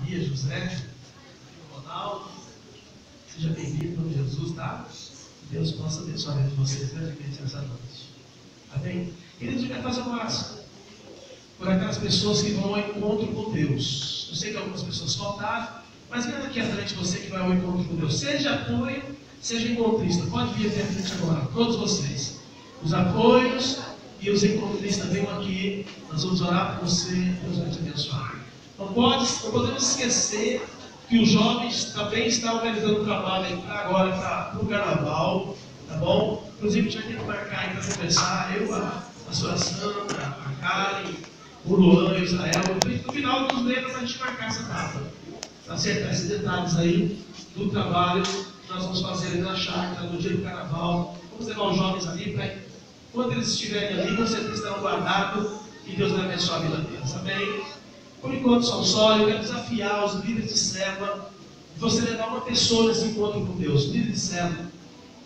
Maria, José, Ronaldo. Seja bem-vindo em nome de Jesus, tá? Que Deus possa abençoar a vida de vocês grandemente essa noite. Amém? Queridos, eu quero fazer uma oração por aquelas pessoas que vão ao encontro com Deus. Eu sei que algumas pessoas faltaram, mas venha aqui à frente você que vai ao encontro com Deus. Seja apoio, seja encontrista. Pode vir aqui à frente agora, todos vocês. Os apoios e os encontristas venham aqui. Nós vamos orar por você. Deus vai te abençoar. Não podemos esquecer que os jovens também estão organizando um trabalho agora para o carnaval, tá bom? Inclusive, já tem que marcar aí para conversar. Eu, a senhora Sandra, a Karen, o Luan, o Israel. No final dos meses a gente marcar essa data. Acertar esses detalhes aí do trabalho que nós vamos fazer ali na chácara, no dia do carnaval. Vamos levar os jovens ali para quando eles estiverem ali, com certeza estarão guardados e Deus vai abençoar a vida deles. Amém? Por enquanto, só eu quero desafiar os líderes de célula, você levar uma pessoa nesse encontro com Deus. Líder de célula,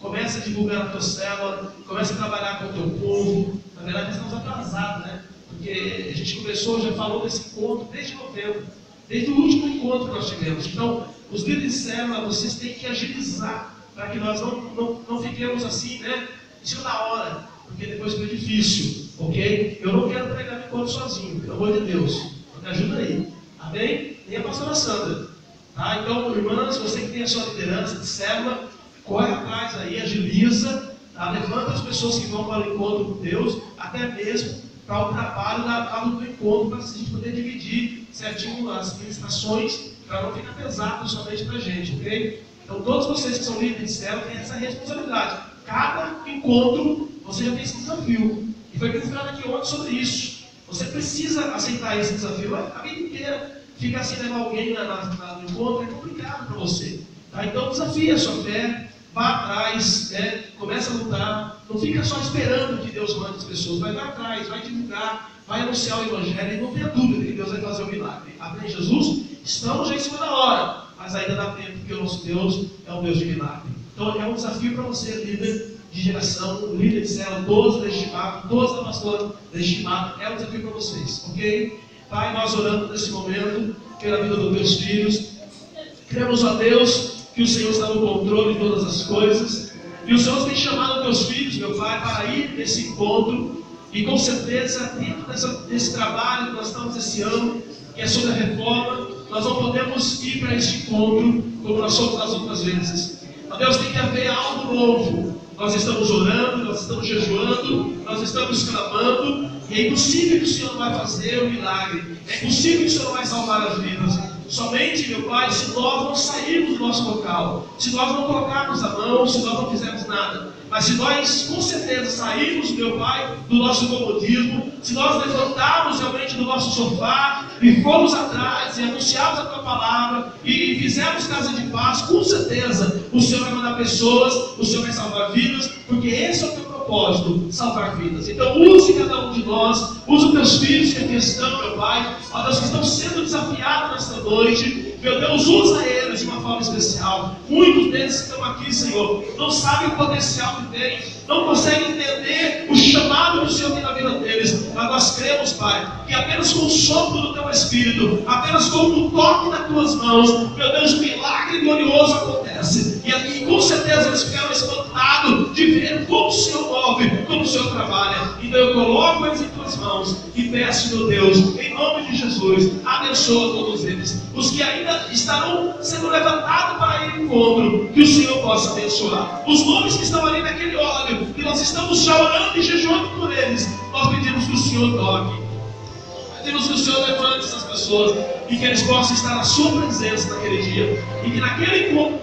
começa a divulgar a tua célula, começa a trabalhar com o teu povo. Na verdade, estamos atrasados, né? Porque a gente começou, já falou desse encontro desde novembro, desde o último encontro que nós tivemos. Então, os líderes de célula, vocês têm que agilizar para que nós não fiquemos assim, né? Em cima da hora, porque depois fica difícil, ok? Eu não quero pregar no encontro sozinho, pelo amor de Deus. Me ajuda aí, amém? E a pastora Sandra, tá? Então, irmãs, você que tem a sua liderança de célula, corre atrás aí, agiliza, tá? Levanta as pessoas que vão para o encontro com Deus, até mesmo para o trabalho do encontro, para a gente poder dividir certinho as ministrações, para não ficar pesado somente para a gente, ok? Então, todos vocês que são líderes de célula têm essa responsabilidade. Cada encontro, você já tem esse desafio. E foi ministrado aqui ontem sobre isso. Você precisa aceitar esse desafio. A vida inteira ficar sem levar alguém no encontro é complicado para você. Tá? Então desafia a sua fé, vá atrás, começa a lutar. Não fica só esperando que Deus mande as pessoas. Vai atrás, vai divulgar, vai anunciar o Evangelho. E não tenha dúvida que Deus vai fazer o milagre. Amém, Jesus? Estamos já em cima da hora, mas ainda dá tempo, porque o nosso Deus é um Deus de milagre. Então é um desafio para você, líder de geração, líder de célula, todos legitimados, todos da pastora legitimada, é um desafio para vocês, ok? Pai, nós oramos nesse momento pela vida dos teus filhos. Cremos a Deus que o Senhor está no controle de todas as coisas. E o Senhor tem chamado os teus filhos, meu Pai, para ir nesse encontro. E com certeza, dentro desse trabalho que nós estamos esse ano, que é sobre a reforma, nós não podemos ir para este encontro como nós fomos nas outras vezes. Mas Deus, tem que haver algo novo. Nós estamos orando, nós estamos jejuando, nós estamos clamando, e é impossível que o Senhor não vai fazer o milagre, é impossível que o Senhor não vai salvar as vidas. Somente, meu Pai, se nós não sairmos do nosso local, se nós não colocarmos a mão, se nós não fizermos nada, mas se nós com certeza sairmos, meu Pai, do nosso comodismo, se nós levantarmos realmente do nosso sofá e formos atrás e anunciarmos a Tua palavra e fizermos casa de paz, com certeza o Senhor vai mandar pessoas, o Senhor vai salvar vidas, porque esse é o Teu propósito, salvar vidas. Então use cada um de nós, use os Teus filhos que aqui estão, meu Pai, ó Deus, que estão sendo desafiados nesta noite. Meu Deus, usa eles de uma forma especial. Muitos deles que estão aqui, Senhor, não sabem o potencial que têm, não conseguem entender o chamado que o Senhor tem na vida deles. Mas nós cremos, Pai, que apenas com o sopro do Teu Espírito, apenas com o toque das Tuas mãos, meu Deus, um milagre glorioso acontece. E aqui, com certeza, eles ficaram espantados de ver como o Senhor move, como o Senhor trabalha. Então eu coloco eles em Tuas mãos e peço, meu Deus, em nome de Jesus, abençoa todos eles. Os que ainda estarão sendo levantados para ir ao encontro, que o Senhor possa abençoar. Os nomes que estão ali naquele óleo, que nós estamos já orando e jejuando por eles, nós pedimos que o Senhor toque. Pedimos que o Senhor levante essas pessoas e que eles possam estar na sua presença naquele dia. E que naquele encontro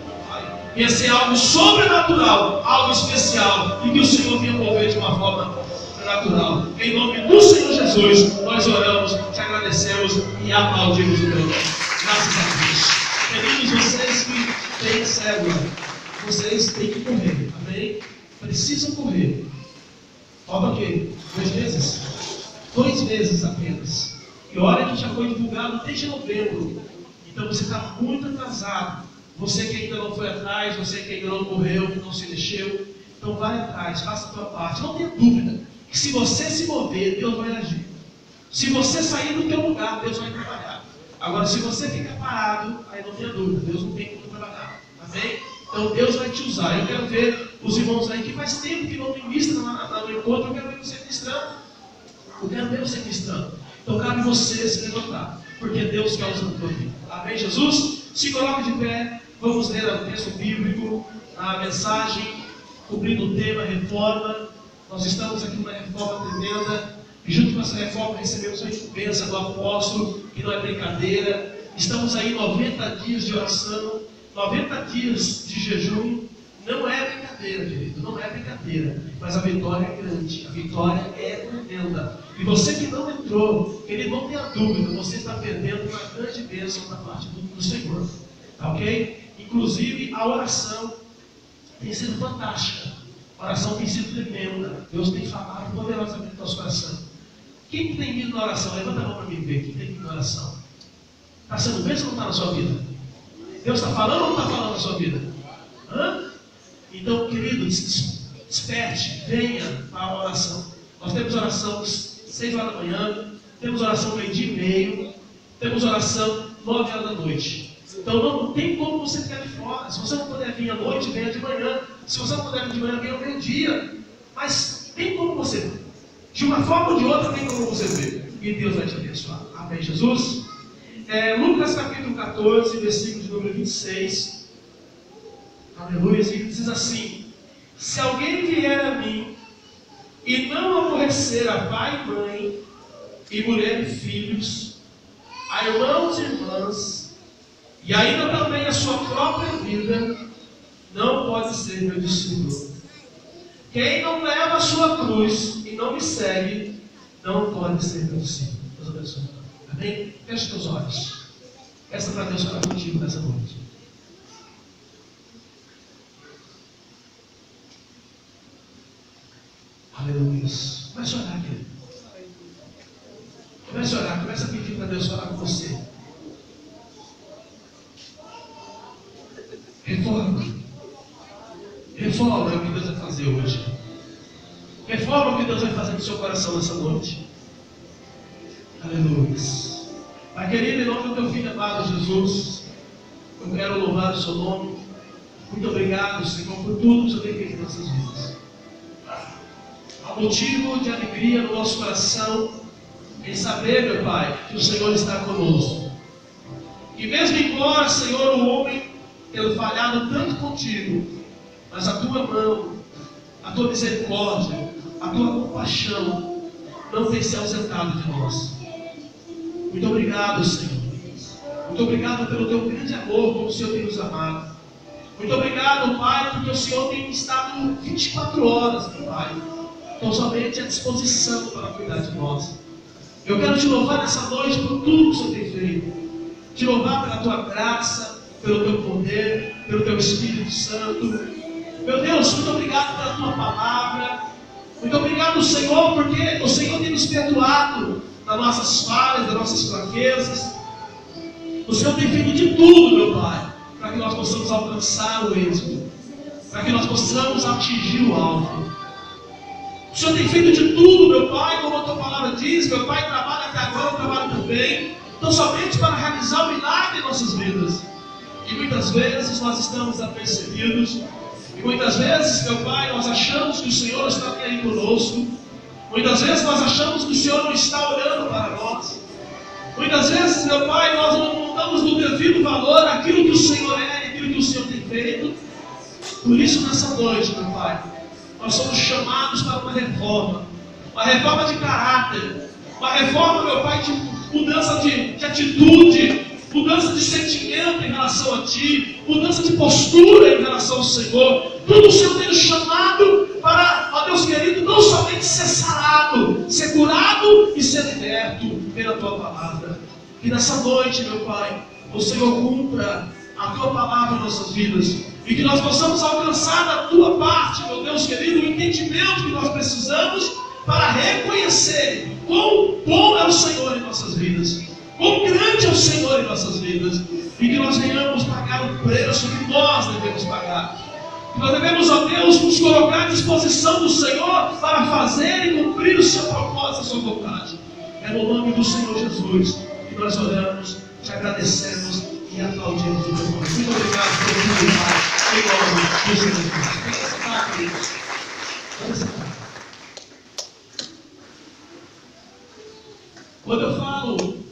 ia ser algo sobrenatural, algo especial, e que o Senhor venha mover de uma forma natural. Em nome do Senhor Jesus, nós oramos, te agradecemos e aplaudimos o teu nome. Graças a Deus. Queridos, vocês que têm célula, vocês têm que correr, amém? Precisam correr. Falta o quê? 2 meses? 2 meses apenas. E olha que já foi divulgado desde novembro. Então você está muito atrasado. Você que ainda não foi atrás, você que ainda não correu, não se mexeu. Então vai atrás, faça a tua parte. Não tenha dúvida que se você se mover, Deus vai agir. Se você sair do teu lugar, Deus vai trabalhar. Agora, se você fica parado, aí não tenha dúvida, Deus não tem como trabalhar. Amém? Então Deus vai te usar. Eu quero ver os irmãos aí que faz tempo que não ministram no encontro, eu quero ver você ministrando. Eu quero ver você ministrando. Então cabe você se levantar, porque Deus quer usar a tua vida. Amém, Jesus? Se coloque de pé, vamos ler o texto bíblico, a mensagem, cumprindo o tema reforma. Nós estamos aqui numa reforma tremenda, e junto com essa reforma recebemos a recompensa do apóstolo, que não é brincadeira. Estamos aí 90 dias de oração, 90 dias de jejum. Não é brincadeira, querido, não é brincadeira, mas a vitória é grande, a vitória é tremenda. E você que não entrou, querido, não tenha dúvida, você está perdendo uma grande bênção da parte do Senhor, tá ok? Inclusive a oração tem sido fantástica, a oração tem sido tremenda, Deus tem falado poderosamente no nosso coração. Quem tem ido na oração? Levanta a mão para mim ver, quem tem ido na oração? Está sendo bênção ou não está na sua vida? Deus está falando ou não está falando na sua vida? Hã? Então, querido, desperte, venha para a oração. Nós temos oração às 6 horas da manhã, temos oração meio-dia e meio, temos oração 9 horas da noite. Então não tem como você ficar de fora. Se você não puder vir à noite, venha de manhã. Se você não puder vir de manhã, venha ao meio-dia. Mas tem como você ver. De uma forma ou de outra, tem como você ver. E Deus vai te abençoar. Amém, Jesus? Lucas capítulo 14, versículo de número 26. Aleluia, e diz assim: se alguém vier a mim e não aborrecer a pai e mãe, e mulher e filhos, a irmãos e irmãs, e ainda também a sua própria vida, não pode ser meu discípulo. Quem não leva a sua cruz e não me segue, não pode ser meu discípulo. Deus abençoe. Amém? Feche teus olhos. Peça para Deus falar contigo nessa noite. Aleluia. Comece a orar, querido. Comece a orar, comece a pedir para Deus falar com você. Reforma. Reforma é o que Deus vai fazer hoje. Reforma é o que Deus vai fazer no seu coração nessa noite. Aleluia. Pai querido, em nome do teu filho amado Jesus, eu quero louvar o seu nome. Muito obrigado, Senhor, por tudo que o Senhor tem feito em nossas vidas. Motivo de alegria no nosso coração em saber, meu Pai, que o Senhor está conosco. Que mesmo embora, Senhor, o homem tenha falhado tanto contigo, mas a tua mão, a tua misericórdia, a tua compaixão não tem se ausentado de nós. Muito obrigado, Senhor. Muito obrigado pelo teu grande amor, como o Senhor tem nos amado. Muito obrigado, Pai, porque o Senhor tem estado 24 horas, meu Pai, tão somente à disposição para cuidar de nós. Eu quero te louvar nessa noite por tudo que o Senhor tem feito. Te louvar pela tua graça, pelo teu poder, pelo teu Espírito Santo. Meu Deus, muito obrigado pela tua palavra. Muito obrigado, Senhor, porque o Senhor tem nos perdoado das nossas falhas, das nossas fraquezas. O Senhor tem feito de tudo, meu Pai, para que nós possamos alcançar o êxito, para que nós possamos atingir o alvo. O Senhor tem feito de tudo, meu Pai, como a tua palavra diz. Meu Pai trabalha até agora, eu trabalho também, então somente para realizar o milagre em nossas vidas. E muitas vezes nós estamos apercebidos, e muitas vezes, meu Pai, nós achamos que o Senhor está aí conosco. Muitas vezes nós achamos que o Senhor não está olhando para nós. Muitas vezes, meu Pai, nós não damos no devido valor aquilo que o Senhor é e aquilo que o Senhor tem feito. Por isso, nessa noite, meu Pai, nós somos chamados para uma reforma de caráter, uma reforma, meu Pai, de mudança de atitude, mudança de sentimento em relação a Ti, mudança de postura em relação ao Senhor. Tudo o Senhor tem nos chamado para, ó Deus querido, não somente ser sarado, ser curado e ser liberto pela Tua palavra. Que nessa noite, meu Pai, o Senhor cumpra a Tua palavra em nossas vidas, e que nós possamos alcançar da Tua parte, meu Deus querido, o entendimento que nós precisamos para reconhecer quão bom é o Senhor em nossas vidas, quão grande é o Senhor em nossas vidas, e que nós venhamos pagar o preço que nós devemos pagar. Que nós devemos, ó Deus, nos colocar à disposição do Senhor para fazer e cumprir o seu propósito, a sua vontade. É no nome do Senhor Jesus que nós oramos, te agradecemos e aplaudimos o teu nome. Muito obrigado por tudo, Pai. Em nome do Senhor Jesus. Tem que sentar, queridos. Vamos sentar. Quando eu falo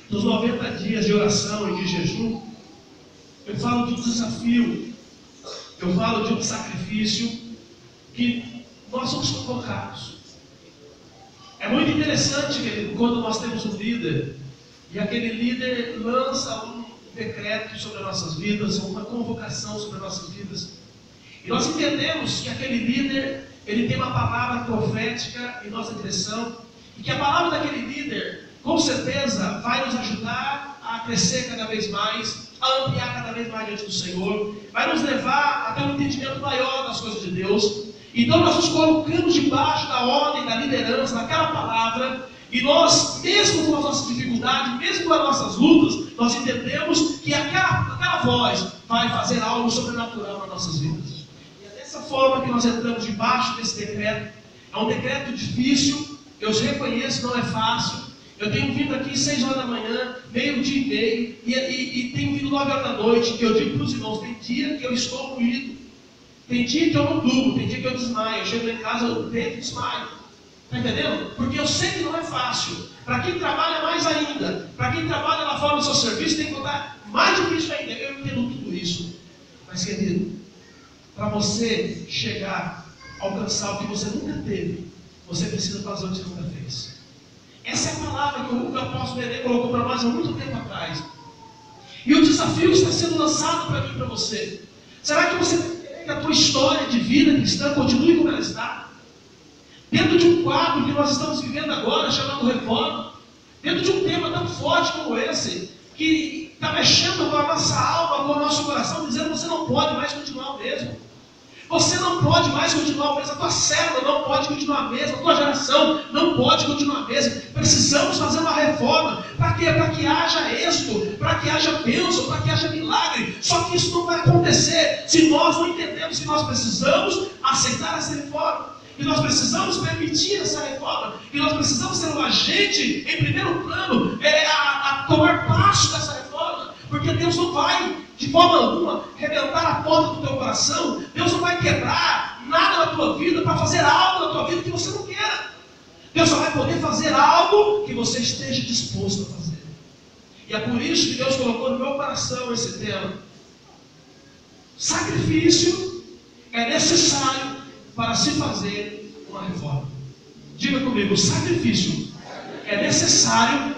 dos 90 dias de oração e de jejum, eu falo de um desafio, eu falo de um sacrifício que nós somos convocados. É muito interessante, querido, quando nós temos um líder e aquele líder lança um decreto sobre as nossas vidas, uma convocação sobre as nossas vidas. E nós entendemos que aquele líder, ele tem uma palavra profética em nossa direção, e que a palavra daquele líder, com certeza, vai nos ajudar a crescer cada vez mais, a ampliar cada vez mais diante do Senhor, vai nos levar até um entendimento maior das coisas de Deus. Então nós nos colocamos debaixo da ordem, da liderança, daquela palavra, e nós, mesmo com as nossas dificuldades, mesmo com as nossas lutas, nós entendemos que aquela voz vai fazer algo sobrenatural nas nossas vidas. E é dessa forma que nós entramos debaixo desse decreto. É um decreto difícil, eu reconheço, não é fácil. Eu tenho vindo aqui 6 horas da manhã, meio-dia e meio, e tenho vindo 9 horas da noite, que eu digo para os irmãos, tem dia que eu estou moído, tem dia que eu não durmo, tem dia que eu desmaio, eu chego em casa, eu deito e desmaio. Está entendendo? Porque eu sei que não é fácil. Para quem trabalha mais ainda, para quem trabalha lá fora no seu serviço, tem que botar mais difícil ainda. Eu entendo tudo isso. Mas, querido, para você chegar, alcançar o que você nunca teve, você precisa fazer o que você nunca fez. Essa é a palavra que o apóstolo Nenê colocou para nós há muito tempo atrás. E o desafio está sendo lançado para mim e para você. Será que você quer que a tua história de vida cristã continue como ela está? Dentro de um quadro que nós estamos vivendo agora, chamado reforma, dentro de um tema tão forte como esse, que está mexendo com a nossa alma, com o nosso coração, dizendo que você não pode mais continuar o mesmo. Você não pode mais continuar o mesmo, a tua célula não pode continuar a mesma, a tua geração não pode continuar a mesma. Precisamos fazer uma reforma. Para quê? Para que haja êxito, para que haja bênção, para que haja milagre. Só que isso não vai acontecer se nós não entendemos que nós precisamos aceitar essa reforma. E nós precisamos permitir essa reforma. E nós precisamos ser um agente, em primeiro plano, a tomar passo dessa reforma. Porque Deus não vai, de forma alguma, arrebentar a porta do teu coração. Deus não vai quebrar nada na tua vida para fazer algo na tua vida que você não queira. Deus só vai poder fazer algo que você esteja disposto a fazer. E é por isso que Deus colocou no meu coração esse tema. Sacrifício é necessário para se fazer uma reforma. Diga comigo, sacrifício é necessário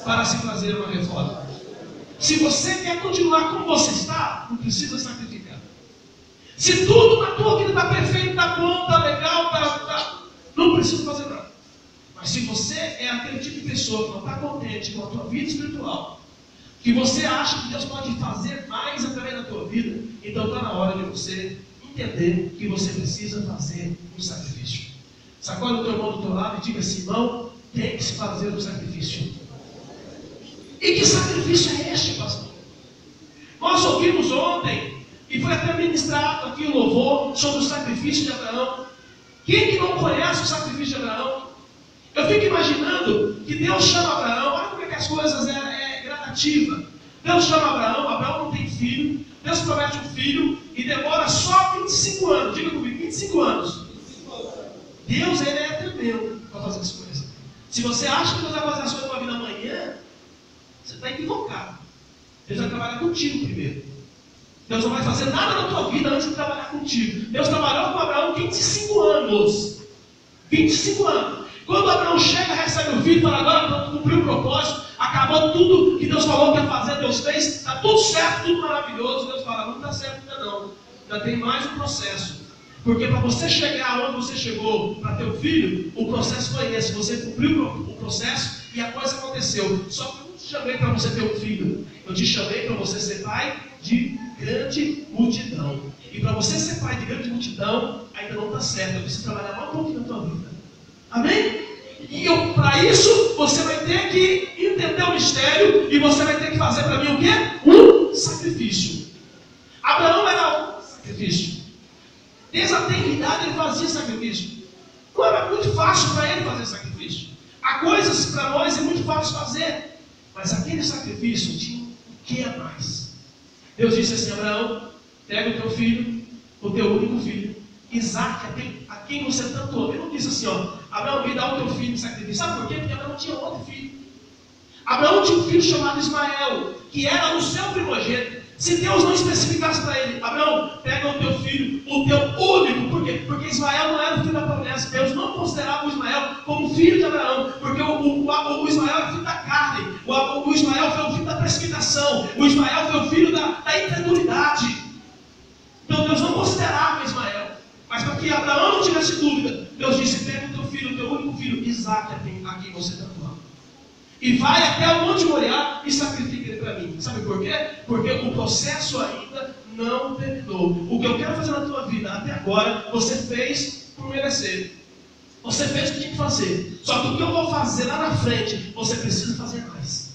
para se fazer uma reforma. Se você quer continuar como você está, não precisa sacrificar. Se tudo na tua vida está perfeito, está bom, está legal, não precisa fazer nada. Mas se você é aquele tipo de pessoa que não está contente com a tua vida espiritual, que você acha que Deus pode fazer mais através da tua vida, então está na hora de você entender que você precisa fazer um sacrifício. Sacode o teu irmão do teu lado e diga assim, irmão, tem que se fazer um sacrifício. E que sacrifício é este, pastor? Nós ouvimos ontem, e foi até ministrado aqui o louvor sobre o sacrifício de Abraão. Quem que não conhece o sacrifício de Abraão? Eu fico imaginando que Deus chama Abraão, olha como é que as coisas é gradativa. Deus chama Abraão, Abraão não tem filho, Deus promete um filho e demora só 25 anos. Diga comigo, 25 anos. Deus, ele é tremendo para fazer as coisas. Se você acha que Deus vai fazer as coisas na tua vida amanhã, você está equivocado. Deus vai trabalhar contigo primeiro. Deus não vai fazer nada na tua vida antes de trabalhar contigo. Deus trabalhou com Abraão 25 anos. 25 anos. Quando Abraão chega, recebe o filho, fala, agora cumpriu o propósito, acabou tudo que Deus falou que ia fazer, Deus fez, está tudo certo, tudo maravilhoso. Deus fala, não está certo ainda não. Ainda tem mais um processo. Porque para você chegar onde você chegou, para ter o filho, o processo foi esse. Você cumpriu o processo e a coisa aconteceu. Só que eu não te chamei para você ter um filho. Eu te chamei para você ser pai de grande multidão. E para você ser pai de grande multidão, ainda não está certo. Eu preciso trabalhar mais um pouquinho na tua vida. Amém? E para isso, você vai ter que entender o mistério e você vai ter que fazer para mim o quê? Um sacrifício. Abraão era um sacrifício. Desde a eternidade ele fazia sacrifício. Não era muito fácil para ele fazer sacrifício. Há coisas que para nós é muito fácil fazer. Mas aquele sacrifício tinha o que a mais? Deus disse assim: Abraão, pega o teu filho, o teu único filho, Isaque, a quem você tanto ama. Ele não disse assim, ó, Abraão, me dá o teu filho em sacrifício. Sabe por quê? Porque Abraão tinha outro filho. Abraão tinha um filho chamado Ismael, que era o seu primogênito. Se Deus não especificasse para ele: Abraão, pega o teu filho, o teu único, por quê? Porque Ismael não era o filho da promessa. Deus não considerava o Ismael como filho de Abraão, porque o Ismael era filho da carne, o Ismael foi o filho da precipitação, o Ismael foi o filho da incredulidade. Então Deus não considerava Ismael. Mas para que Abraão não tivesse dúvida, Deus disse: pega o teu filho, o teu único filho, Isaque, a quem você tanto ama, e vai até o Monte Moriá e sacrifica ele para mim. Sabe por quê? Porque o processo ainda não terminou. O que eu quero fazer na tua vida até agora, você fez por merecer. Você fez o que tinha que fazer. Só que o que eu vou fazer lá na frente, você precisa fazer mais.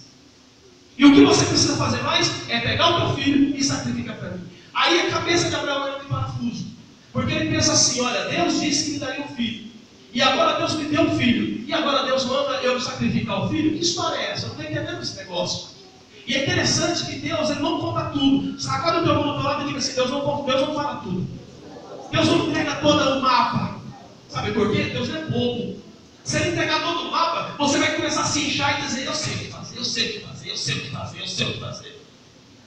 E o que você precisa fazer mais é pegar o teu filho e sacrificar para mim. Aí a cabeça de Abraão era de parafuso. Porque ele pensa assim: olha, Deus disse que me daria um filho. E agora Deus me deu um filho. E agora Deus manda eu sacrificar o filho? Que história é essa? Eu não estou entendendo esse negócio. E é interessante que Deus, ele não conta tudo. Agora o teu irmão do lado e diga assim: Deus não fala tudo. Deus não entrega todo o mapa. Sabe por quê? Deus não é bobo. Se ele entregar todo o mapa, você vai começar a se inchar e dizer: eu sei o que fazer, eu sei o que fazer, eu sei o que fazer, eu sei o que fazer.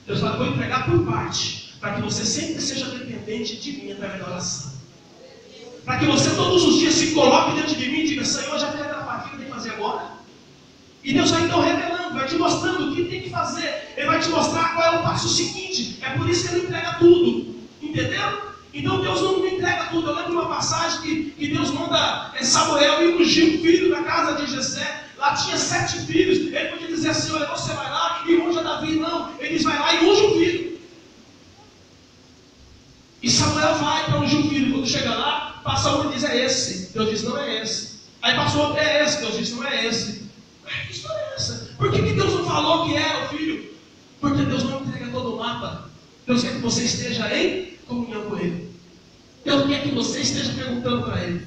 Deus fala: vou entregar por parte, para que você sempre seja dependente de mim através da oração. Para que você todos os dias se coloque diante de mim e diga: Senhor, já fiz aquela parte que tem que fazer agora. E Deus vai então revelando, vai te mostrando o que tem que fazer. Ele vai te mostrar qual é o passo seguinte. É por isso que ele entrega tudo. Entendeu? Então Deus não entrega tudo. Eu lembro de uma passagem que Deus manda Samuel ir ungir o filho da casa de Jessé. Lá tinha 7 filhos. Ele podia dizer assim: olha, você vai lá e unja Davi. Não, ele diz: vai lá e unja o filho. E Samuel vai para ungir o filho. Quando chega lá, passa um e diz: é esse. Deus diz: não é esse. Aí passou outro: é esse. Deus diz: não é esse. Que história é essa? Por que Deus não falou que era o filho? Porque Deus não entrega todo o mapa. Deus quer que você esteja em comunhão com Ele. Deus quer que você esteja perguntando para Ele.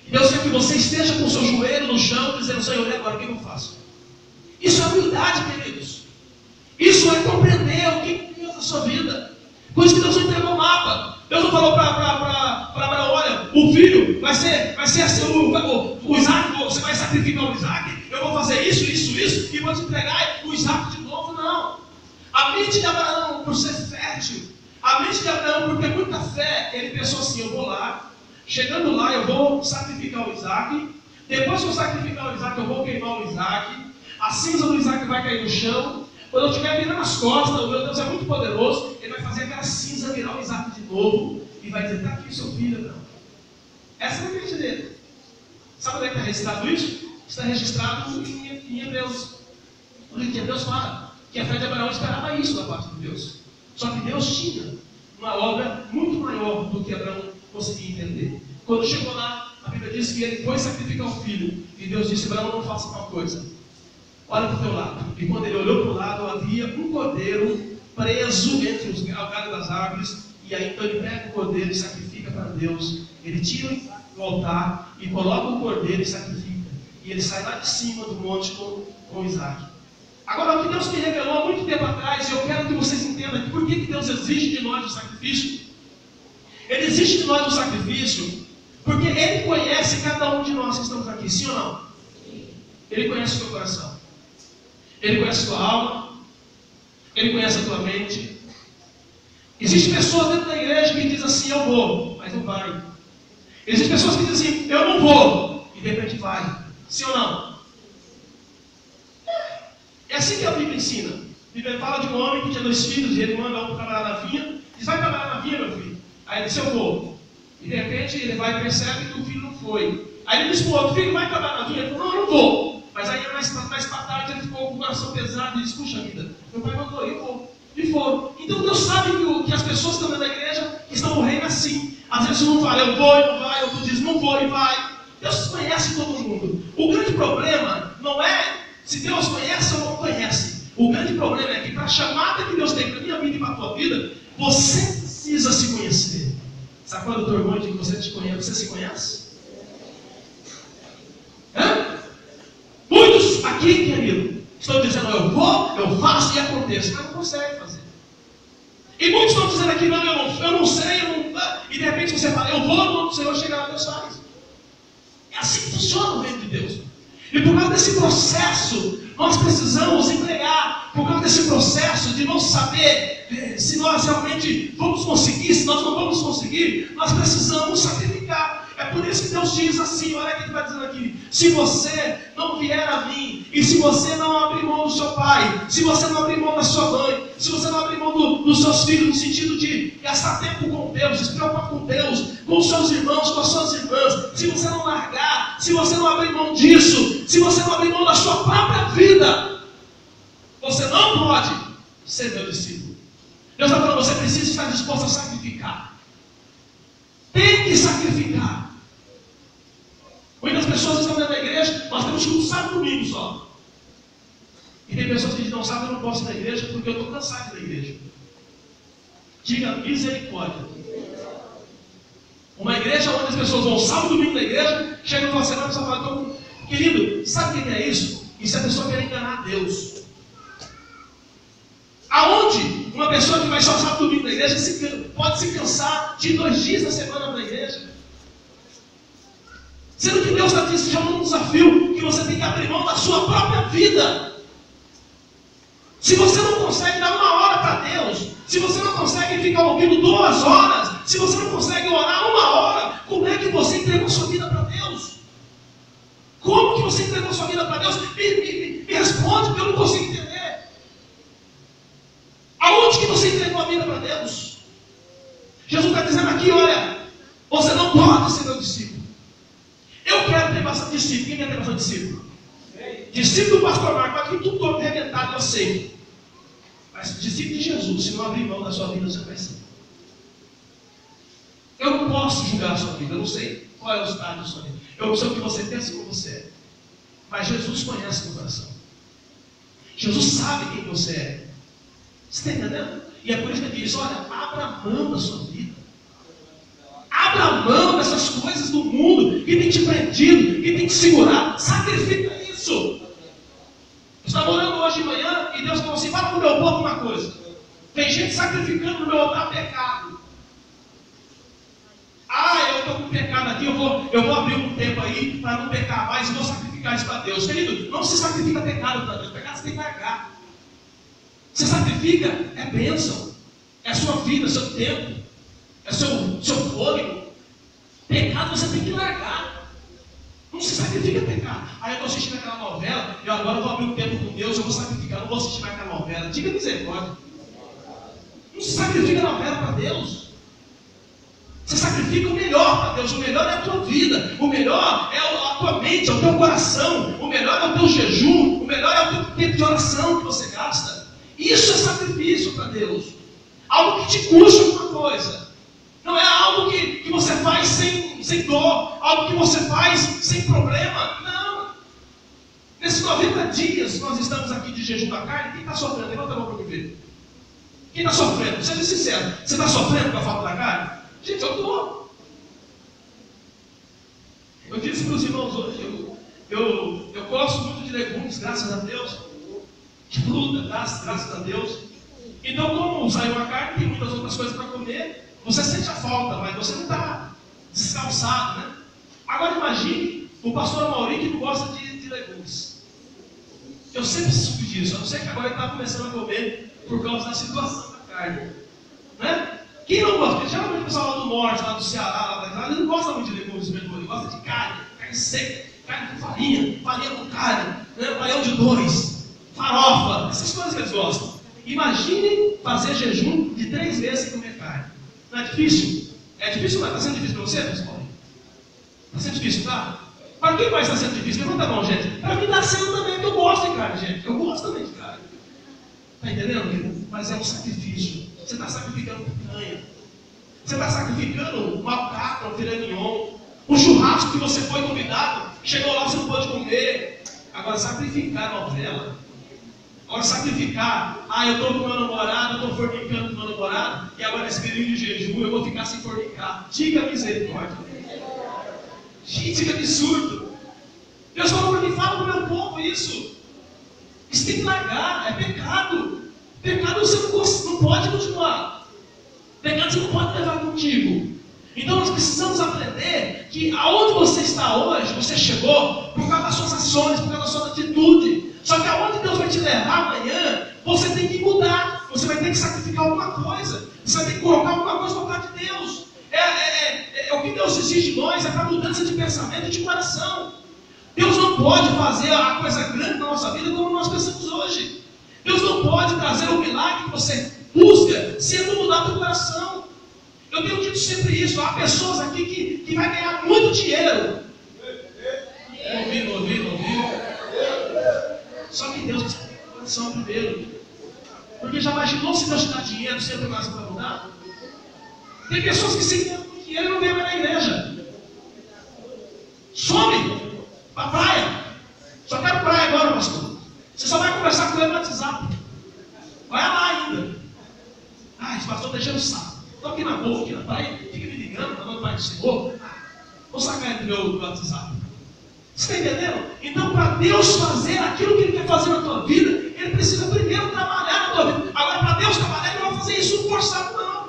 Deus quer que você esteja com o seu joelho no chão, dizendo: Senhor, e agora o que eu faço? Isso é humildade, queridos. Isso é compreender o que Deus na sua vida. Por isso que Deus não entregou o mapa. Deus não falou para Abraão: olha, o filho vai ser assim, o Isaque, você vai sacrificar o Isaque, eu vou fazer isso, e vou te entregar o Isaque de novo. Não. A mente de Abraão, por ser fértil, a mente de Abraão, por ter muita fé, ele pensou assim: eu vou lá, chegando lá eu vou sacrificar o Isaque, depois que eu sacrificar o Isaque, eu vou queimar o Isaque, a cinza do Isaque vai cair no chão. Quando eu estiver virando as costas, o meu Deus é muito poderoso, ele vai fazer aquela cinza virar o Isaque de novo e vai dizer: está aqui o seu filho, Abraão. Essa é a mente dele. Sabe onde é que está registrado isso? Está registrado em Hebreus. O livro de Hebreus fala que a fé de Abraão esperava isso da parte de Deus. Só que Deus tinha uma obra muito maior do que Abraão conseguia entender. Quando chegou lá, a Bíblia diz que ele foi sacrificar o filho. E Deus disse: Abraão, não faça tal coisa. Olha para o teu lado. E quando ele olhou para o lado, havia um cordeiro preso entre os galhos das árvores. E aí então ele pega o cordeiro e sacrifica para Deus. Ele tira o altar e coloca o cordeiro e sacrifica. E ele sai lá de cima do monte com Isaque. Agora, o que Deus me revelou há muito tempo atrás, e eu quero que vocês entendam por que Deus exige de nós o sacrifício. Ele exige de nós o sacrifício porque Ele conhece cada um de nós que estamos aqui, sim ou não? Ele conhece o teu coração. Ele conhece a tua alma. Ele conhece a tua mente. Existem pessoas dentro da igreja que dizem assim: eu vou, mas não vai. Existem pessoas que dizem assim: eu não vou, e de repente vai. Sim ou não? É assim que a Bíblia ensina. A Bíblia fala de um homem que tinha 2 filhos e ele manda um trabalhar na vinha. Diz: vai trabalhar na vinha, meu filho. Aí ele disse: eu vou. E de repente ele vai e percebe que o filho não foi. Aí ele diz para o outro: filho, vai trabalhar na vinha? Ele falou: não, eu não vou. Mas aí mais para tarde ele ficou com o coração pesado e disse: puxa vida, meu pai mandou, eu vou. E foram. Então Deus sabe que as pessoas que estão dentro da igreja estão morrendo assim. Às vezes um fala: eu vou e não vai. Outro diz: não vou e vai. Deus conhece todo mundo. O grande problema não é se Deus conhece ou não conhece. O grande problema é que para a chamada que Deus tem para a minha vida e para a tua vida, você precisa se conhecer. Sabe quando o teu irmão diz que você te conhece? Você se conhece? Hã? Muitos aqui, querido, Estão dizendo, eu vou, eu faço e aconteço, mas não consegue fazer. E muitos estão dizendo aqui, não, eu não sei, e de repente você fala, eu vou, no Senhor chega lá, Deus faz. É assim que funciona o reino de Deus. E por causa desse processo, nós precisamos empregar, por causa desse processo de não saber se nós realmente vamos conseguir, se nós não vamos conseguir, nós precisamos sacrificar. É por isso que Deus diz assim, olha o que ele está dizendo aqui, se você não vier a mim, e se você não abrir mão do seu pai, se você não abrir mão da sua mãe, se você não abrir mão dos seus filhos, no sentido de gastar tempo com Deus, se preocupar com Deus, com os seus irmãos, com as suas irmãs, se você não largar, se você não abrir mão disso, se você não abrir mão da sua própria vida, você não pode ser meu discípulo. Deus está falando, você precisa estar disposto a sacrificar. Tem que sacrificar. Muitas pessoas estão dentro da igreja, nós temos culto sábado e domingo só. E tem pessoas que dizem, não, sábado eu não posso ir na igreja porque eu estou cansado da igreja. Diga misericórdia. Uma igreja onde as pessoas vão sábado e domingo na igreja, chegam na semana e só falam, então, querido, sabe o que é isso? Isso é a pessoa querer enganar Deus. Aonde uma pessoa que vai só sábado e domingo na igreja pode se cansar de 2 dias da semana na igreja? Sendo que Deus está te chamando um desafio que você tem que abrir mão da sua própria vida. Se você não consegue dar 1 hora para Deus, se você não consegue ficar ouvindo 2 horas, se você não consegue orar 1 hora, como é que você entregou sua vida para Deus? Como que você entregou sua vida para Deus? Me responde, porque eu não consigo entender. Aonde que você entregou a vida para Deus? Jesus está dizendo aqui, olha, você não pode ser meu discípulo. Eu quero ter bastante discípulo. Quem quer ter bastante discípulo? Discípulo do pastor Marco, aqui tudo todo arrebentado, eu sei. Mas discípulo de Jesus, se não abrir mão da sua vida, você vai ser. Eu não posso julgar a sua vida, eu não sei qual é o estado da sua vida. Eu sei o que você pensa e como você é. Mas Jesus conhece o seu coração. Jesus sabe quem você é. Você está entendendo? E é por isso que ele diz, olha, abra a mão da sua vida. Abra a mão dessas coisas do mundo que tem te prendido, que tem te segurado. Sacrifica isso. Eu estava orando hoje de manhã e Deus falou assim, fala para o meu povo uma coisa. Tem gente sacrificando no meu altar pecado. Ah, eu estou com pecado aqui, eu vou abrir um tempo aí para não pecar mais e vou sacrificar isso para Deus. Querido, não se sacrifica pecado para Deus. Pecado você tem que largar. Você sacrifica, é bênção. É a sua vida, é seu tempo. É seu fôlego. Pecado você tem que largar. Não se sacrifica pecado. Aí eu estou assistindo aquela novela, eu agora vou abrir um tempo com Deus, eu vou sacrificar, não vou assistir mais aquela novela. Diga misericórdia. Não se sacrifica novela para Deus. Você sacrifica o melhor para Deus. O melhor é a tua vida. O melhor é a tua mente, é o teu coração. O melhor é o teu jejum. O melhor é o teu tempo de oração que você gasta. Isso é sacrifício para Deus. Algo que te custa alguma coisa. Não é algo que você faz sem dor, algo que você faz sem problema. Não. Nesses 90 dias nós estamos aqui de jejum da carne, quem está sofrendo? Levanta a mão para eu ver. Quem está sofrendo? Seja sincero. Você está sofrendo com a falta da carne? Gente, eu estou. Eu disse para os irmãos hoje, eu gosto muito de legumes, graças a Deus. De fruta, graças a Deus. Então, como saiu a carne, tem muitas outras coisas para comer. Você sente a falta, mas você não está descalçado, né? Agora imagine o pastor Amaury que não gosta de legumes. Eu sempre soube disso, a não ser que agora ele está começando a comer por causa da situação da carne. Né? Quem não gosta? Porque geralmente o pessoal lá do norte, lá do Ceará, lá ele não gosta muito de legumes, ele gosta de carne seca, carne com farinha com carne, né? Baião de 2, farofa, essas coisas que eles gostam. Imagine fazer jejum de 3 meses sem comer carne. Não é difícil? É difícil, mas está sendo difícil para você, pessoal? Está sendo difícil, tá? Para quem mais está sendo difícil? Levanta a mão, gente. Para mim está sendo também, porque eu gosto de carne, gente. Eu gosto também de carne. Está entendendo? Mas é um sacrifício. Você está sacrificando picanha. Você está sacrificando um alcatra, um filé mignon. Um churrasco que você foi convidado, chegou lá, você não pode comer. Agora, sacrificar a novela. Agora, sacrificar. Ah, eu estou com meu namorado, eu estou fornicando com meu namorado, e agora nesse período de jejum eu vou ficar sem fornicar. Diga misericórdia. Gente, que absurdo. Deus falou para mim, fala para o meu povo isso. Isso tem que largar, é pecado. Pecado você não pode continuar. Pecado você não pode levar contigo. Então nós precisamos aprender que aonde você está hoje, você chegou por causa das suas ações, por causa da sua atitude. Só que aonde Deus vai te levar amanhã, você tem que mudar. Você vai ter que sacrificar alguma coisa. Você vai ter que colocar alguma coisa no lugar de Deus. O que Deus exige de nós é para mudança de pensamento e de coração. Deus não pode fazer a coisa grande na nossa vida como nós pensamos hoje. Deus não pode trazer o milagre que você busca se ele não mudar o teu coração. Eu tenho dito sempre isso. Há pessoas aqui que vai ganhar muito dinheiro. Ouvindo. Só que Deus precisa ter coração primeiro. Porque já imaginou se Deus te dá dinheiro sempre o coração vai mudar? Tem pessoas que se ganham muito dinheiro e não vêm mais na igreja. Some para praia. Só quero praia agora, pastor. Você só vai conversar com ele no WhatsApp. Vai lá ainda. Esse pastor deixando o saco. Estou aqui na boca, aqui na praia, fica me ligando, falando Pai do Senhor. Vou sacar ele do meu WhatsApp. Você está entendendo? Então, para Deus fazer aquilo que Ele quer fazer na tua vida, Ele precisa primeiro trabalhar na tua vida. Agora, para Deus trabalhar, Ele não vai fazer isso forçado, não.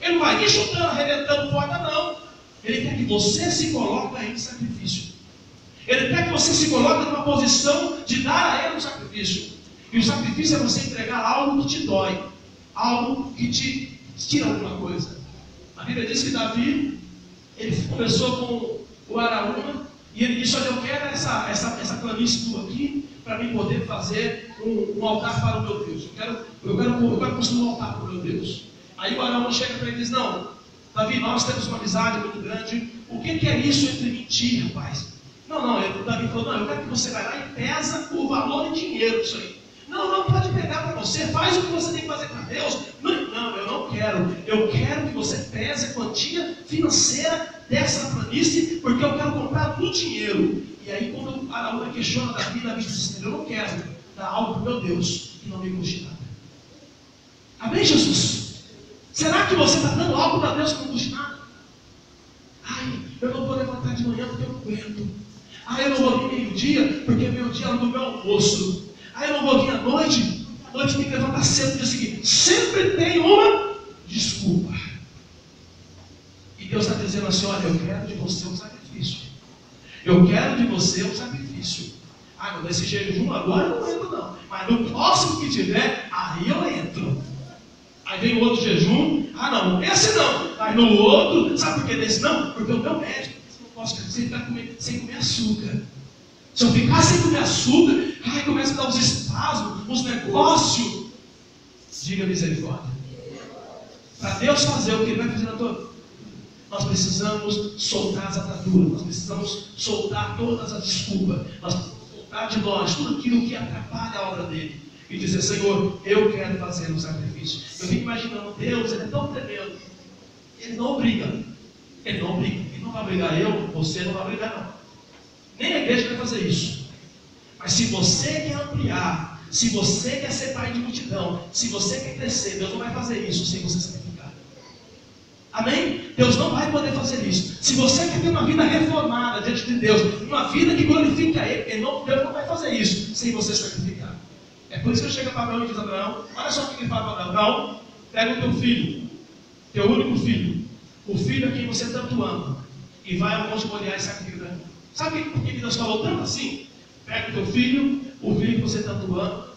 Ele não vai ir chutando, arrebentando porta, não. Ele quer que você se coloque em sacrifício. Ele quer que você se coloque numa posição de dar a Ele um sacrifício. E o sacrifício é você entregar algo que te dói, algo que te tira alguma coisa. A Bíblia diz que Davi, ele conversou com o Araúna, e ele disse: olha, eu quero essa planície tua aqui, para mim poder fazer um altar para o meu Deus. Eu quero construir um altar para o meu Deus. Aí o Araúna chega para ele e diz: não, Davi, nós temos uma amizade muito grande. O que é isso entre mim e ti, rapaz? O Davi falou: não, eu quero que você vai lá e pesa o valor em dinheiro disso aí. Não pode pegar para você, faz o que você tem que fazer para Deus. Não, eu não quero. Eu quero que você pese a quantia financeira dessa planície, porque eu quero comprar no dinheiro. E aí, quando a Araúna questiona Davi diz: eu não quero dar algo para o meu Deus que não me custe nada. Amém, Jesus? Será que você está dando algo para Deus que não custe nada? Eu não vou levantar de manhã porque eu não aguento. Eu não vou vir meio-dia porque meio-dia é do meu almoço. Eu não vou vir à noite tem que levantar cedo no dia seguinte. Sempre tem uma desculpa. E Deus está dizendo assim: olha, eu quero de você um sacrifício. Eu quero de você um sacrifício. Mas nesse jejum agora eu não entro não. Mas no próximo que tiver, aí eu entro. Aí vem o outro jejum. Não, esse não. Aí no outro, sabe por que desse não? Porque o meu médico disse que eu posso ficar sem comer açúcar. Se eu ficar sem comer açúcar, começa a dar uns espasmos, uns negócios. Diga misericórdia. Para Deus fazer o que Ele vai fazer na tua vida, nós precisamos soltar as ataduras, nós precisamos soltar todas as desculpas, nós precisamos soltar de nós tudo aquilo que atrapalha a obra dele e dizer: Senhor, eu quero fazer um sacrifício. Eu fico imaginando, Deus, Ele é tão tremendo, Ele não obriga, Ele não vai obrigar você não vai obrigar não. Nem a igreja vai fazer isso. Mas se você quer ampliar, se você quer ser pai de multidão, se você quer crescer, Deus não vai fazer isso sem você sacrificar. Amém? Deus não vai poder fazer isso. Se você quer ter uma vida reformada diante de Deus, uma vida que glorifica Ele, Deus não vai fazer isso sem você sacrificar. É por isso que eu chego para Abraão e diz: Abraão, olha só o que ele fala para Abraão: pega o teu filho, teu único filho, o filho a quem você tanto ama, e vai ao monte Moriá e sacrifica. Sabe por que Deus falou tanto assim? Pega o teu filho, o filho que você tanto ama,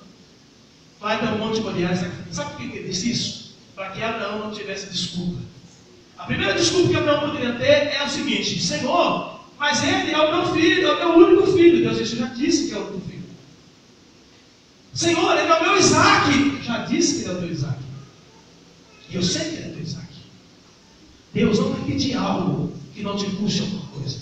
vai para o monte Moriá e sacrifica. Sabe por que ele disse isso? Para que Abraão não tivesse desculpa. A primeira desculpa que Abraão poderia ter é o seguinte: Senhor, mas ele é o meu filho, é o meu único filho. Deus já disse que é o teu filho. Senhor, ele é o meu Isaac. Já disse que ele é o teu Isaac. E eu sei que ele é o teu Isaac. Deus não vai pedir algo que não te custe alguma coisa.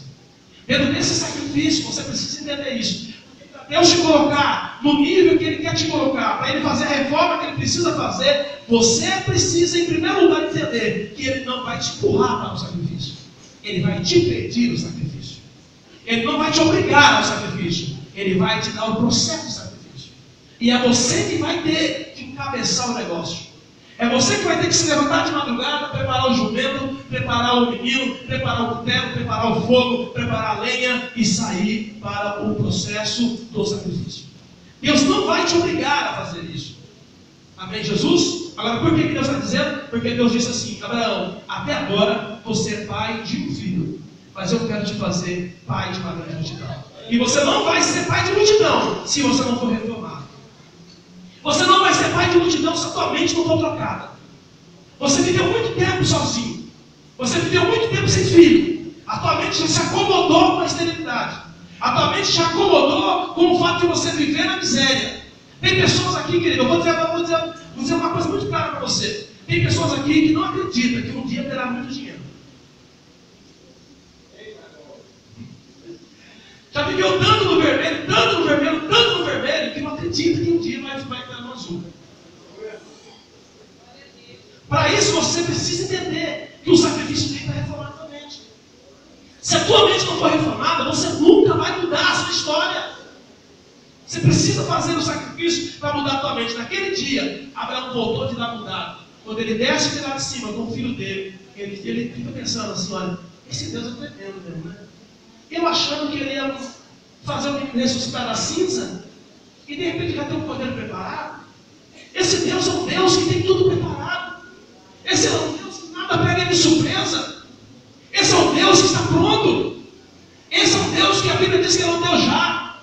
Dentro desse sacrifício, você precisa entender isso. Para Deus te colocar no nível que Ele quer te colocar, para Ele fazer a reforma que Ele precisa fazer, você precisa, em primeiro lugar, entender que Ele não vai te empurrar para o sacrifício. Ele vai te pedir o sacrifício. Ele não vai te obrigar ao sacrifício. Ele vai te dar o processo do sacrifício. E é você que vai ter que encabeçar o negócio. É você que vai ter que se levantar de madrugada, preparar o jumento, preparar o menino, preparar o cutelo, preparar o fogo, preparar a lenha e sair para o processo do sacrifício. Deus não vai te obrigar a fazer isso. Amém, Jesus? Agora, por que Deus está dizendo? Porque Deus disse assim: Abraão, até agora você é pai de um filho, mas eu quero te fazer pai de uma grande multidão. E você não vai ser pai de multidão se você não for reformado. Você não vai ser pai de multidão se a tua mente não for trocada. Você viveu muito tempo sozinho. Você viveu muito tempo sem filho. A tua mente já se acomodou com a esterilidade. A tua mente já acomodou com o fato de você viver na miséria. Tem pessoas aqui, querido, eu vou dizer uma coisa muito clara para você. Tem pessoas aqui que não acreditam que um dia terá muito dinheiro. Já viveu tanto no vermelho, tanto no vermelho, tanto no vermelho, que não acredita que um dia vai estar no azul. Para isso você precisa entender que o sacrifício tem que estar reformado na mente. Se a tua mente não for reformada, você nunca vai mudar a sua história. Você precisa fazer o sacrifício para mudar a tua mente. Naquele dia, Abraão voltou de lá mudado. Quando ele desce de lá de cima com o filho dele, ele fica pensando assim: olha, esse Deus é tremendo mesmo, né? Eu achando que ele ia fazer o menino ressuscitar da cinza, e de repente já tem um cordeiro preparado. Esse Deus é um Deus que tem tudo preparado. Esse é um Deus que nada pega ele de surpresa. Esse é um Deus que está pronto. Esse é um Deus que a Bíblia diz que é um Deus já.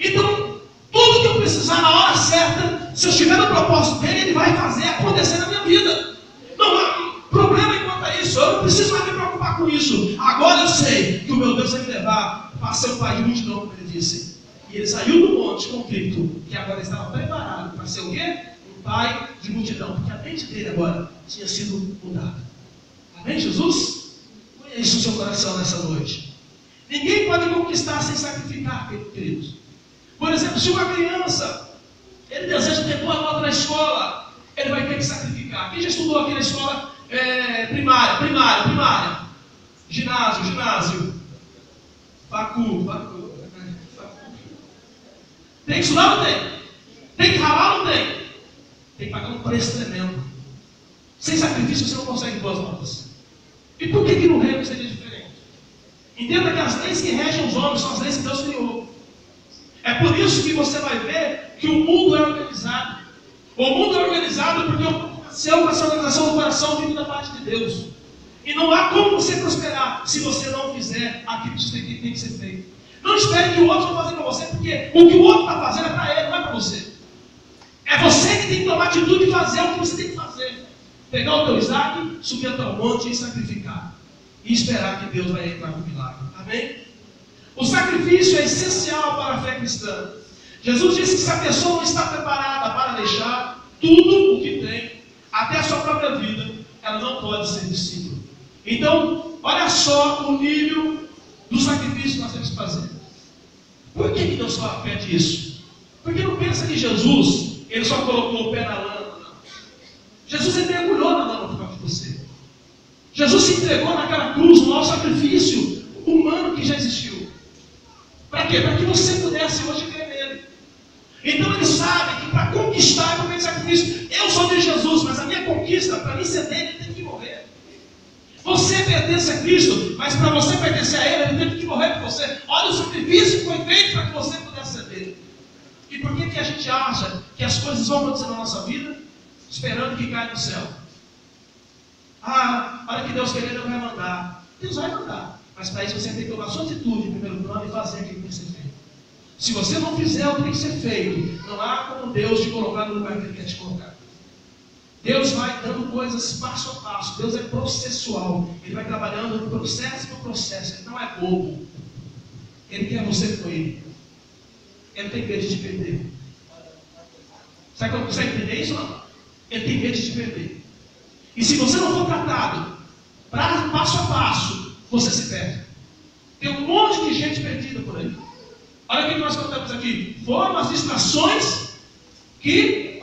Então, tudo que eu precisar na hora certa, se eu estiver no propósito dele, ele vai fazer acontecer na minha vida. Não há problema quanto a isso. Eu não preciso mais me preocupar com isso. Agora eu sei que o meu Deus vai me levar para ser o pai de multidão, como ele disse. E ele saiu do monte convicto, que agora estava preparado para ser o quê? Um pai de multidão. Porque a mente dele agora tinha sido mudada. Amém, Jesus? Põe isso no seu coração nessa noite. Ninguém pode conquistar sem sacrificar, queridos. Por exemplo, se uma criança, ele deseja ter boa nota na escola, ele vai ter que sacrificar. Quem já estudou aqui na escola primária? Ginásio. Facu. Tem que estudar ou não tem? Tem que ralar ou não tem? Tem que pagar um preço tremendo. Sem sacrifício você não consegue boas notas. E por que no reino seria diferente? Entenda que as leis que regem os homens são as leis que Deus criou. É por isso que você vai ver que o mundo é organizado. O mundo é organizado porque o mundo nasceu com essa organização do coração vindo da parte de Deus. E não há como você prosperar se você não fizer aquilo que tem que ser feito. Não espere que o outro vai fazer para você, porque o que o outro está fazendo é para ele, não é para você. É você que tem que tomar atitude e fazer o que você tem que fazer. Pegar o teu Isaac, subir até o monte e sacrificar. E esperar que Deus vai entrar com o milagre. Amém? O sacrifício é essencial para a fé cristã. Jesus disse que se a pessoa não está preparada para deixar tudo o que tem, até a sua própria vida, ela não pode ser discípula. Então, olha só o nível do sacrifício que nós temos que fazer. Por que Deus só pede isso? Porque não pensa que Jesus, ele só colocou o pé na lama. Não. Jesus, ele mergulhou na lama por causa de você. Jesus se entregou naquela cruz, no maior sacrifício humano que já existiu. Para quê? Para que você pudesse hoje crer nele. Então ele sabe que para conquistar é por meio de sacrifício. Eu sou de Jesus, mas a minha conquista, para mim ser dele, ele teve que morrer. Você pertence a Cristo, mas para você pertencer a ele, ele teve que morrer por você. Olha o sacrifício que foi feito para que você pudesse ser dele. E por que a gente acha que as coisas vão acontecer na nossa vida esperando que caia no céu? Ah, para que Deus querer, Deus vai mandar. Deus vai mandar. Mas para isso você tem que tomar a sua atitude em primeiro plano e fazer aquilo que tem que ser feito. Se você não fizer o que tem que ser feito, não há como Deus te colocar no lugar que Ele quer te colocar. Deus vai dando coisas passo a passo. Deus é processual. Ele vai trabalhando processo por processo. Ele não é bobo. Ele quer você com Ele. Ele tem medo de te perder. Sabe como você entender isso? Não? Ele tem medo de te perder. E se você não for tratado passo a passo, você se perde. Tem um monte de gente perdida por aí. Olha o que nós contamos aqui. Foram as distrações que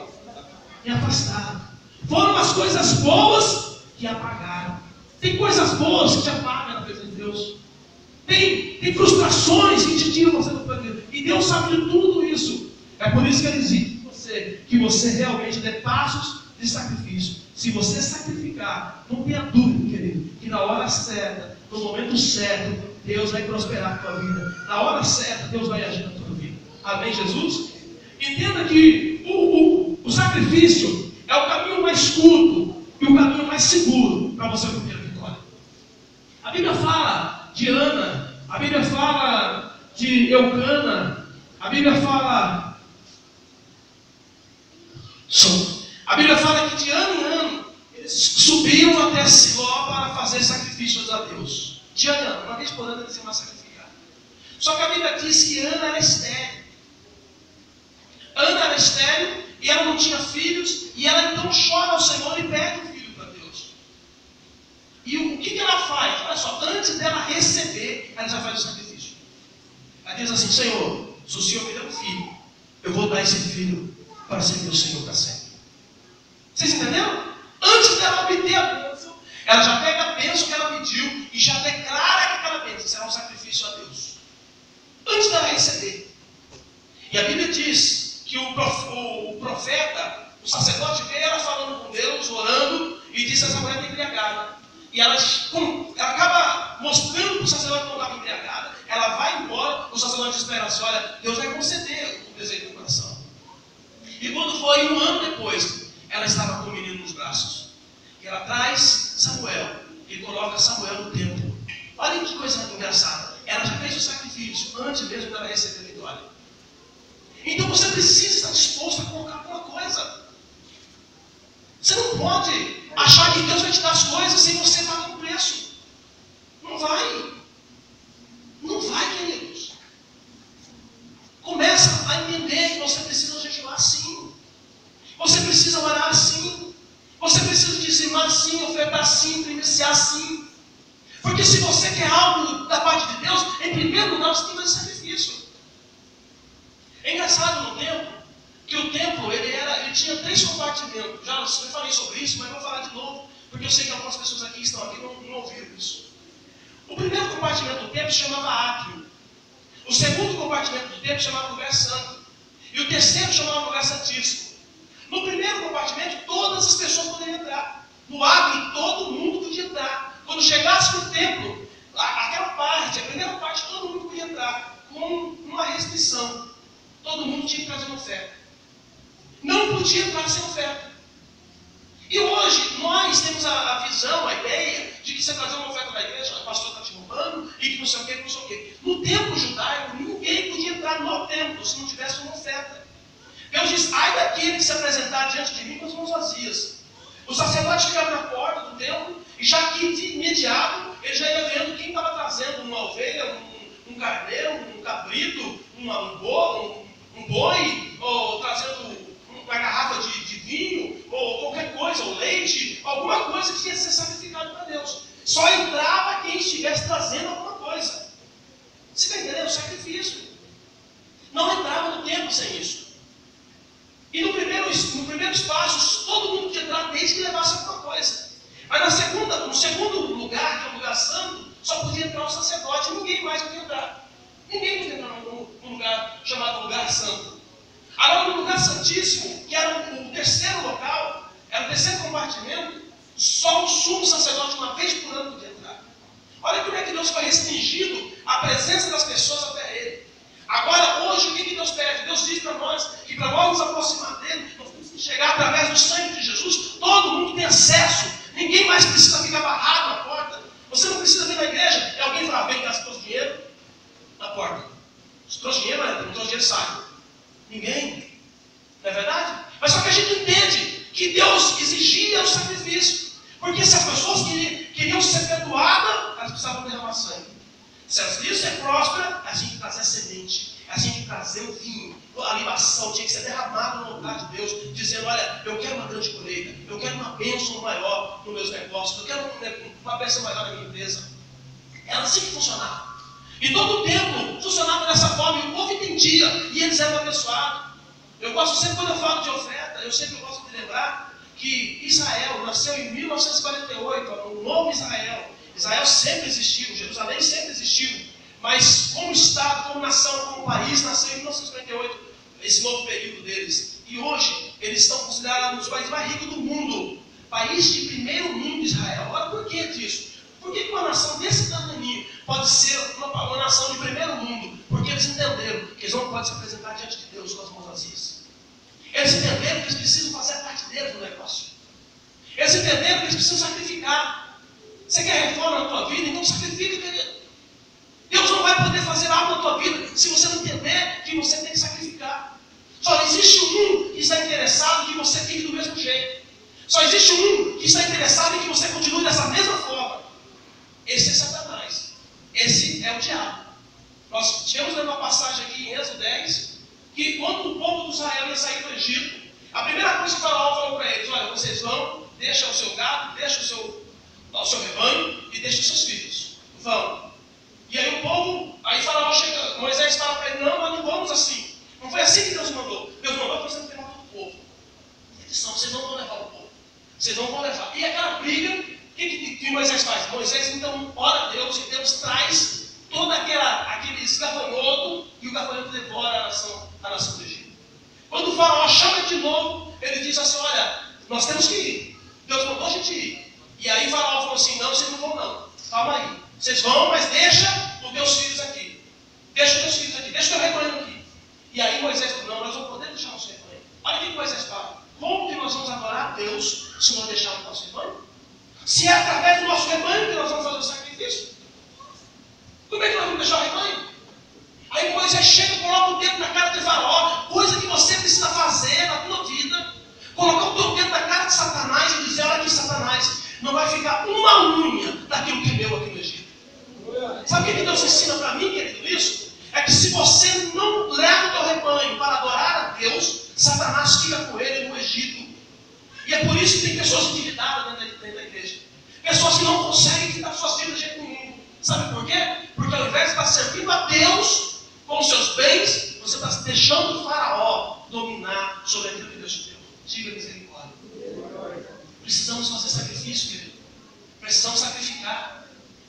me afastaram. Foram as coisas boas que apagaram. Tem coisas boas que te apagam na presença de Deus. Tem frustrações que te tiram você do plano. E Deus sabe de tudo isso. É por isso que Ele exige que você realmente dê passos de sacrifício. Se você sacrificar, não tenha dúvida, querido, que na hora certa, no momento certo, Deus vai prosperar a tua vida. Na hora certa, Deus vai agir na tua vida. Amém, Jesus? Entenda que o sacrifício é o caminho mais curto e o caminho mais seguro para você obter a vitória. A Bíblia fala de Ana, a Bíblia fala de Eucana, a Bíblia fala que de ano em ano eles subiam até Siló para fazer sacrifícios a Deus. De ano em ano, uma vez por ano eles iam lá sacrificar. Só que a Bíblia diz que Ana era estéril. Ana era estéril e ela não tinha filhos, e ela então chora ao Senhor e pede um filho para Deus. E o que ela faz? Olha só, antes dela receber, ela já faz o sacrifício. Ela diz assim: Senhor, se o Senhor me der um filho, eu vou dar esse filho para servir o Senhor para sempre. Vocês entenderam? Antes dela obter a bênção, ela já pega a bênção que ela pediu e já declara que aquela bênção será um sacrifício a Deus. Antes dela receber. E a Bíblia diz que o profeta, o sacerdote, veio ela falando com Deus, orando, e disse: essa mulher está embriagada. E ela acaba mostrando para o sacerdote que não estava embriagada. Ela vai embora, o sacerdote espera assim: olha, Deus vai conceder o desejo do coração. E quando foi um ano depois, ela estava com o menino nos braços. E ela traz Samuel e coloca Samuel no templo. Olha que coisa engraçada. Ela já fez o sacrifício antes mesmo dela receber a vitória. Então você precisa estar disposto a colocar alguma coisa. Você não pode achar que Deus vai te dar as coisas sem você pagar um preço. Não vai. Não vai, queridos. Começa a entender que você precisa jejuar sim. Você precisa orar sim. Você precisa dizimar sim, ofertar sim, primiciar sim. Porque se você quer algo da parte de Deus, em primeiro lugar você tem que fazer sacrifício. É engraçado no templo, que o templo ele tinha 3 compartimentos. Já eu falei sobre isso, mas vou falar de novo, porque eu sei que algumas pessoas aqui que estão aqui não ouviram isso. O primeiro compartimento do templo se chamava átrio. O segundo compartimento do templo se chamava lugar santo. E o terceiro chamava lugar santíssimo. No primeiro compartimento, todas as pessoas poderiam entrar. No átrio, todo mundo podia entrar. Quando chegasse no templo, aquela parte, a primeira parte, todo mundo podia entrar, com uma restrição. Todo mundo tinha que trazer uma oferta. Não podia entrar sem oferta. E hoje, nós temos a visão, a ideia, de que você trazer uma oferta na igreja, o pastor está te roubando, e que não sei o que, não sei o que. No templo judaico, ninguém podia entrar no templo se não tivesse uma oferta. Deus diz: ai daquele que se apresentar diante de mim com as mãos vazias. O sacerdote ficava na porta do templo, e já que de imediato, ele já ia vendo quem estava trazendo uma ovelha, um carneiro, um cabrito, um boi, ou trazendo uma garrafa de vinho, ou qualquer coisa, ou leite, alguma coisa que tinha que ser sacrificado para Deus. Só entrava quem estivesse trazendo alguma coisa. Você está entendendo? Sacrifício. Não entrava no templo sem isso. E no primeiro espaço, todo mundo podia entrar desde que levasse alguma coisa. Mas no segundo lugar, que é o lugar santo, só podia entrar o sacerdote, ninguém mais podia entrar. Ninguém podia entrar num lugar chamado lugar santo. Agora, no lugar santíssimo, que era o terceiro local, era o terceiro compartimento, só o sumo sacerdote uma vez por ano podia entrar. Olha como é que Deus foi restringido a presença das pessoas até ele. Agora, hoje, o que Deus pede? Deus diz para nós que para nós nos aproximar dele, nós temos que chegar através do sangue de Jesus. Todo mundo tem acesso. Ninguém mais precisa ficar barrado na porta. Você não precisa vir na igreja e alguém falar: vem cá, você trouxe dinheiro? Na porta. Se trouxe dinheiro, não trouxe dinheiro, sai. Ninguém. Não é verdade? Mas só que a gente entende que Deus exigia o sacrifício. Porque se as pessoas queriam ser perdoadas, elas precisavam derramar sangue. Se elas queriam ser prósperas, elas tinham que trazer a semente. Elas tinham que trazer o vinho, a libação, tinha que ser derramado no altar de Deus, dizendo: olha, eu quero uma grande colheita, eu quero uma bênção maior nos meus negócios, eu quero uma bênção maior na minha empresa. Era assim que funcionava. E todo o tempo funcionava dessa forma, e o povo entendia, e eles eram abençoados. Eu gosto sempre, quando eu falo de oferta, eu sempre gosto de lembrar que Israel nasceu em 1948, o novo Israel. Israel sempre existiu, Jerusalém sempre existiu, mas como Estado, como nação, como país, nasceu em 1948, esse novo período deles. E hoje, eles estão considerados um dos países mais ricos do mundo, país de primeiro mundo, Israel. Agora, por que disso? Por que uma nação desse tamanho pode ser uma nação de primeiro mundo? Porque eles entenderam que eles não podem se apresentar diante de Deus com as mãos vazias. Eles entenderam que eles precisam fazer a parte deles no negócio. Eles entenderam que eles precisam sacrificar. Você quer reforma na tua vida? Então sacrifica, querido. Deus não vai poder fazer algo na tua vida se você não entender que você tem que sacrificar. Só existe um que está interessado em que você fique do mesmo jeito. Só existe um que está interessado em que você continue dessa mesma forma. Esse é Satanás. Esse é o diabo. Nós tivemos uma passagem aqui em Êxodo 10, que quando o povo de Israel ia sair do Egito, a primeira coisa que o Faraó falou para eles: olha, vocês vão, deixa o seu gado, deixa o seu rebanho e deixa os seus filhos. Vão. E aí o povo, aí Faraó chega, Moisés fala para ele: não, nós não vamos assim. Não foi assim que Deus mandou. Deus mandou para você não levar todo o povo. Eles não, vocês não vão levar o povo. Vocês não vão levar. E aquela briga, o que Moisés faz? Moisés então ora a Deus e Deus traz todo aquele gafanhoto e o gafanhoto devora a nação do Egito. Quando o Faraó chama de novo, ele diz assim: olha, nós temos que ir. Deus mandou a gente ir. E aí o Faraó falou assim: não, vocês não vão não. Calma aí. Vocês vão, mas deixa os teus filhos aqui. Deixa os teus filhos aqui. Deixa o teu rebanho aqui. E aí Moisés falou: não, nós vamos poder deixar o nosso rebanho. Olha o que Moisés fala: como que nós vamos adorar a Deus se não deixarmos o nosso rebanho? Se é através do nosso rebanho que nós vamos fazer o sacrifício, como é que nós vamos deixar o rebanho? Aí Moisés chega e coloca o dedo na cara de Faraó, coisa que você precisa fazer na tua vida. Colocar o teu dedo na cara de Satanás e dizer: olha aqui, Satanás, não vai ficar uma unha daquilo que é meu aqui no Egito. Sabe o que Deus ensina para mim, querido, isso? É que se você não leva o teu rebanho para adorar a Deus, Satanás fica com ele no Egito. E é por isso que tem pessoas endividadas dentro da igreja. Pessoas que não conseguem quitar suas vidas de jeito nenhum. Sabe por quê? Porque ao invés de estar servindo a Deus com os seus bens, você está deixando o Faraó dominar sobre aquilo que Deus te deu. Diga misericórdia. Precisamos fazer sacrifício, querido. Precisamos sacrificar.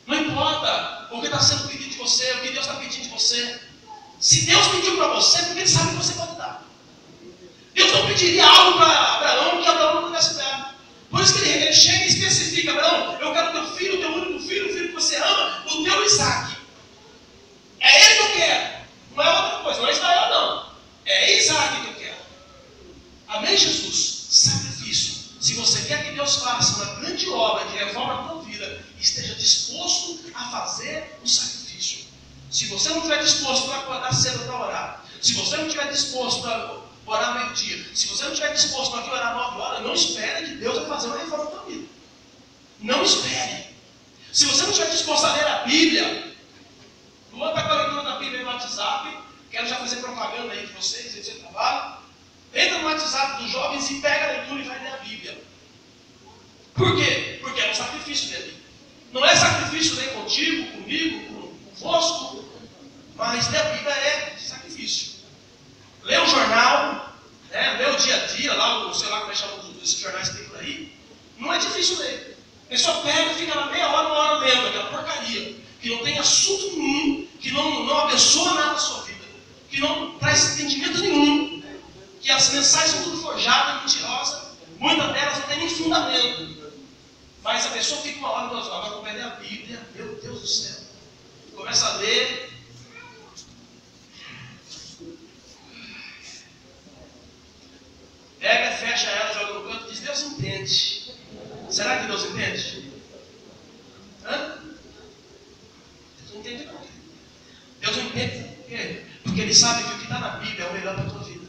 Não importa o que está sendo pedido de você, o que Deus está pedindo de você. Se Deus pediu para você, porque Ele sabe que você pode dar. Deus não pediria algo para Abraão que Abraão não pudesse dar. Por isso que ele chega e especifica: Abraão, eu quero teu filho, teu único filho, o filho que você ama, o teu Isaac. É ele que eu quero. Não é outra coisa, não é Israel não. É Isaac que eu quero. Amém, Jesus? Sacrifício. Se você quer que Deus faça uma grande obra de reforma na tua vida, esteja disposto a fazer o sacrifício. Se você não estiver disposto para acordar cedo para orar, se você não estiver disposto para orar meio-dia, se você não estiver disposto para orar 9 horas, não espere que Deus vai fazer uma reforma na tua vida. Não espere. Se você não estiver disposto a ler a Bíblia, Luan está com a leitura da Bíblia no WhatsApp, quero já fazer propaganda aí de vocês, aí do seu trabalho. Entra no WhatsApp dos jovens e pega a leitura e vai ler a Bíblia. Por quê? Porque é um sacrifício ler a Bíblia. Não é sacrifício ler contigo, comigo, convosco, mas ler a Bíblia é sacrifício. Ler o jornal, né? Ler o dia a dia, lá, sei lá como é que chama esses jornais que tem por aí, não é difícil ler. A pessoa pega e fica lá meia hora, 1 hora lendo aquela porcaria, que não tem assunto nenhum, que não abençoa nada na sua vida, que não traz entendimento nenhum, que as mensagens são tudo forjadas, mentirosas, muitas delas não tem nem fundamento. Mas a pessoa fica 1 hora, 2 horas, vai ler a Bíblia, meu Deus do céu. Começa a ler. Pega, fecha ela, joga no canto e diz: Deus entende. Será que Deus entende? Hã? Deus não entende não. Deus não entende por quê? Porque Ele sabe que o que está na Bíblia é o melhor para a tua vida.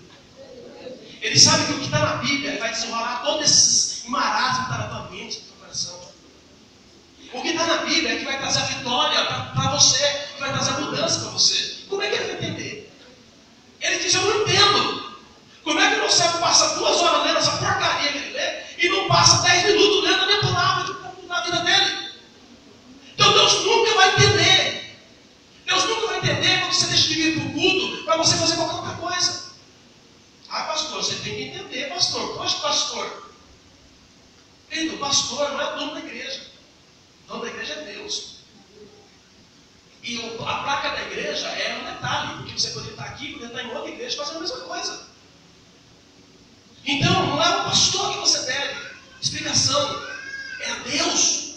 Ele sabe que o que está na Bíblia vai desenrolar todos esses marasmos que está na tua mente, no teu coração. O que está na Bíblia é que vai trazer a vitória para você, que vai trazer a mudança para você. Como é que ele vai entender? Ele diz: eu não entendo. Como é que o servo passa 2 horas lendo essa porcaria que ele lê e não passa 10 minutos lendo a minha palavra na vida dele? Então Deus nunca vai entender. Deus nunca vai entender quando você deixa de vir para o culto para você fazer qualquer outra coisa. Ah, pastor, você tem que entender, pastor. Poxa, pastor. Querido, o pastor não é o dono da igreja. O dono da igreja é Deus. E a placa da igreja é um detalhe, porque você poderia estar aqui, poderia estar em outra igreja fazendo a mesma coisa. Então, não é o pastor que você deve explicação, é a Deus.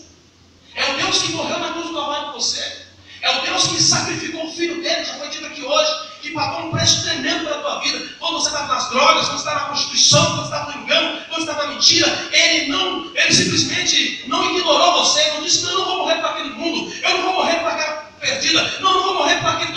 É o Deus que morreu na cruz do Calvário por você. É o Deus que sacrificou o filho dele, já foi dito aqui hoje, que pagou um preço tremendo pela tua vida. Quando você estava nas drogas, quando você estava na prostituição, quando você estava no engano, quando você estava na mentira, ele simplesmente não ignorou você, não disse, não, eu não vou morrer para aquele mundo, eu não vou morrer para aquela perdida, não, eu não vou morrer para aquele